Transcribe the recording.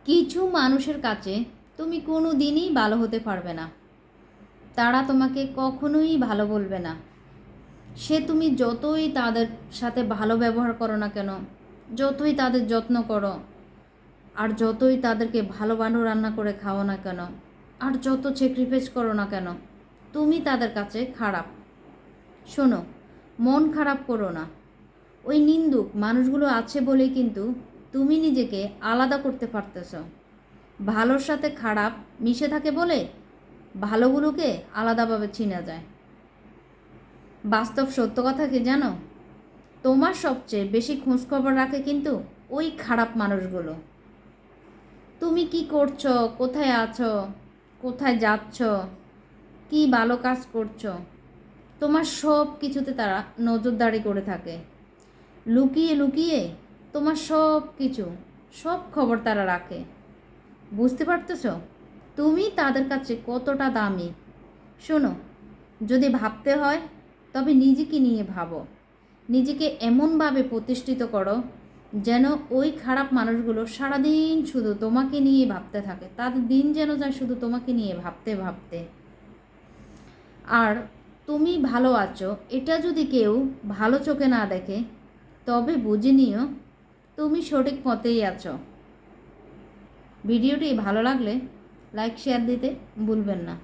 কিছু মানুষের কাছে তুমি কোনো দিনই ভালো হতে পারবে না। তারা তোমাকে কখনোই ভালো বলবে না। সে তুমি যতই তাদের সাথে ভালো ব্যবহার করো না কেন, যতই তাদের যত্ন করো, আর যতই তাদেরকে ভালো ভালো রান্না করে খাও না কেন, আর যত স্যাক্রিফাইস করো না কেন, তুমি তাদের কাছে খারাপ। শোনো, মন খারাপ করো না। ওই নিন্দুক মানুষগুলো আছে বলেই কিন্তু তুমি নিজেকে আলাদা করতে পারতেছ। ভালোর সাথে খারাপ মিশে থাকে বলে ভালোগুলোকে আলাদাভাবে চিনা যায়। বাস্তব সত্য কথা কি জানো? তোমার সবচেয়ে বেশি খোঁজখবর রাখে কিন্তু ওই খারাপ মানুষগুলো। তুমি কি করছো, কোথায় আছো, কোথায় যাচ্ছ, কি ভালো কাজ করছো, তোমার সব কিছুতে তারা নজরদারি করে থাকে। লুকিয়ে লুকিয়ে তোমার সব কিছু, সব খবর তারা রাখে। বুঝতে পারতেছ তুমি তাদের কাছে কতটা দামি? শোনো, যদি ভাবতে হয় তবে নিজেকে নিয়ে ভাবো। নিজেকে এমনভাবে প্রতিষ্ঠিত করো যেন ওই খারাপ মানুষগুলো সারাদিন শুধু তোমাকে নিয়ে ভাবতে থাকে। তাদের দিন যেন যায় শুধু তোমাকে নিয়ে ভাবতে ভাবতে। আর তুমি ভালো আছো এটা যদি কেউ ভালো চোখে না দেখে, তবে বুঝে নিও তুমি সঠিক পথেই আছো। ভিডিওটি ভালো লাগলে লাইক শেয়ার দিতে ভুলবেন না।